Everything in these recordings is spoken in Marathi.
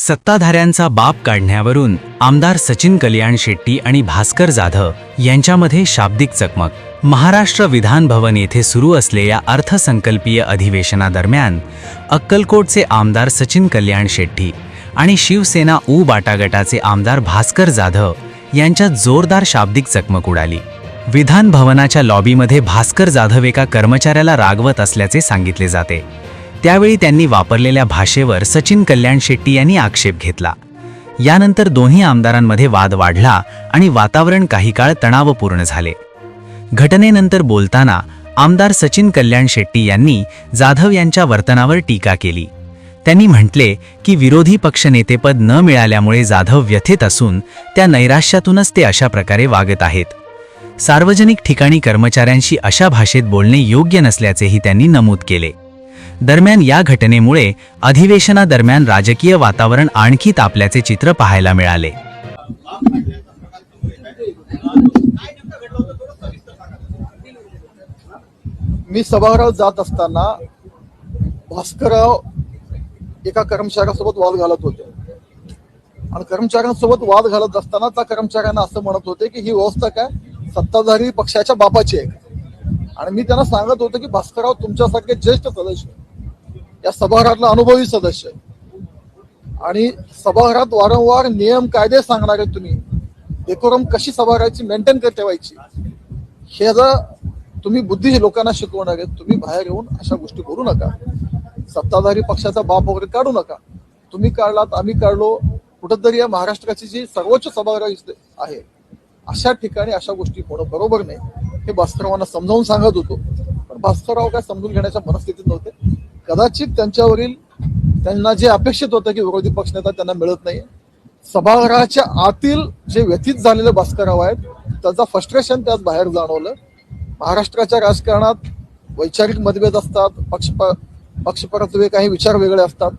सत्ताधाऱ्यांचा बाप काढण्यावरून आमदार सचिन कल्याण शेट्टी आणि भास्कर जाधव यांच्यामध्ये शाब्दिक चकमक। महाराष्ट्र विधान भवन येथे सुरू असलेल्या अर्थसंकल्पीय अधिवेशनादरम्यान अक्कलकोटचे आमदार सचिन कल्याण शेट्टी आणि शिवसेना उ बाटा गटाचे आमदार भास्कर जाधव यांच्यात जोरदार शाब्दिक चकमक उडाली। विधान भवनाच्या लॉबीमध्ये भास्कर जाधव एका कर्मचाऱ्याला रागवत असल्याचे सांगितले जाते। त्यावेळी त्यांनी वापरलेल्या भाषेवर सचिन कल्याण शेट्टी यांनी आक्षेप घेतला। यानंतर दोन्ही आमदारांमध्ये वाद वाढला आणि वातावरण काही काळ तणावपूर्ण झाले। घटनेनंतर बोलताना आमदार सचिन कल्याण शेट्टी यांनी जाधव यांच्या वर्तनावर टीका केली। त्यांनी म्हटले की विरोधी पक्षनेतेपद न मिळाल्यामुळे जाधव व्यथित असून त्या नैराश्यातूनच ते अशा प्रकारे वागत आहेत। सार्वजनिक ठिकाणी कर्मचाऱ्यांशी अशा भाषेत बोलणे योग्य नसल्याचेही त्यांनी नमूद केले। दरम्यान या घटनेमुळे अधिवेशनादरम्यान राजकीय वातावरण आणखी तापल्याचे चित्र पाहायला मिळाले। मी सभागृहात जात असताना भास्करराव एका कर्मचाऱ्यासोबत वाद घालत होते आणि कर्मचाऱ्यांसोबत वाद घालत असताना त्या कर्मचाऱ्यांना असं म्हणत होते की ही व्यवस्था काय सत्ताधारी पक्षाच्या बापाची आहे। आणि मी त्यांना सांगत होतो की भास्करराव तुमच्यासारखे ज्येष्ठ सदस्य या सभागृहातला अनुभवी सदस्य आणि सभागृहात वारंवार नियम कायदे सांगणारे तुम्ही डेकोरम कशी सभागृहाची मेंटेन ठेवायची हे जर तुम्ही बुद्धी लोकांना शिकवणार आहेत। तुम्ही बाहेर येऊन अशा गोष्टी करू नका। सत्ताधारी पक्षाचा बाप वगैरे काढू नका। तुम्ही काढलात आम्ही काढलो कुठंतरी या महाराष्ट्राची जी सर्वोच्च सभागृह आहे अशा ठिकाणी अशा गोष्टी होणं बरोबर नाही हे भास्कररावांना समजावून सांगत होतो। पण भास्करराव काय समजून घेण्याच्या मनस्थितीत नव्हते। कदाचित त्यांच्यावरील त्यांना जे अपेक्षित होतं की विरोधी पक्षनेता त्यांना मिळत नाही। सभागृहाच्या आतील जे व्यथित झालेले भास्करराव आहेत त्याचा फ्रस्ट्रेशन त्यात बाहेर जाणवलं। महाराष्ट्राच्या राजकारणात वैचारिक मतभेद असतात, पक्षपरत्वे काही विचार वेगळे असतात,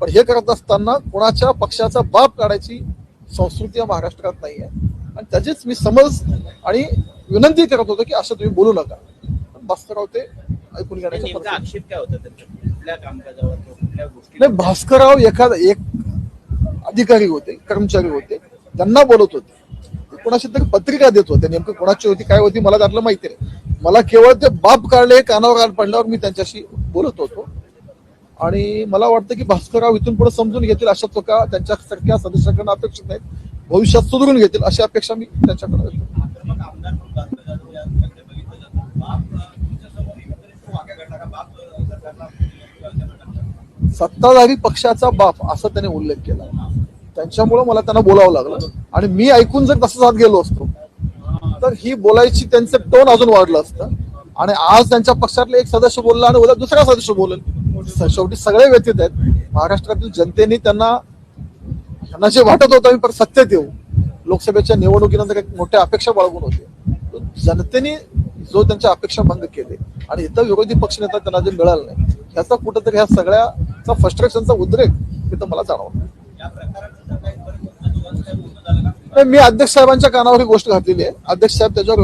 पण हे करत असताना कोणाच्या पक्षाचा बाप काढायची संस्कृती या महाराष्ट्रात नाही आहे आणि त्याचीच मी समज आणि विनंती करत होतो की असं तुम्ही बोलू नका। पण भास्करराव ते ऐकून घेण्याचा आक्षेप काय होता कुठल्या कामकाजावर कुठल्या गोष्टी नाही। भास्करराव एक अधिकारी होते, कर्मचारी होते, त्यांना बोलत होते, कोणाशी तरी पत्रिका देत होते। नेमकं कोणाची होती काय होती मला त्यातलं माहिती नाही। मला केवळ ते बाप काढले कानावर पडल्यावर मी त्यांच्याशी बोलत होतो आणि मला वाटतं की भास्करराव इथून पुढे समजून घेतील अशा चुका त्यांच्यासारख्या सदस्याकडून अपेक्षित नाहीत, भविष्यात सुधारून घेतील अशी अपेक्षा मी त्यांच्याकडे सत्ताधारी पक्षाचा बाप असा त्याने उल्लेख केला। त्यांच्यामुळे मला त्यांना बोलावं लागलं आणि मी ऐकून जर तसं जात गेलो असतो तर ही बोलायची त्यांचं टोन अजून वाढलं असतं आणि आज त्यांच्या पक्षातले एक सदस्य बोलला आणि उद्या दुसरा सदस्य बोलेल। शेवटी सगळे व्यथित आहेत। महाराष्ट्रातील जनतेने त्यांना जे वाटत होतं पण सत्तेत येऊ लोकसभेच्या निवडणुकीनंतर एक मोठ्या अपेक्षा बाळगून होते। जनतेने जो त्यांच्या अपेक्षा भंग केले आणि इथं विरोधी पक्षनेता त्यांना जे मिळालं नाही ह्याचा कुठंतरी ह्या सगळ्याचा फ्रस्ट्रेशनचा उद्रेक तिथं मला जाणवला। मी अध्यक्ष साहेबांच्या कानावर ही गोष्ट घातलेली आहे। अध्यक्ष साहेब त्याच्यावर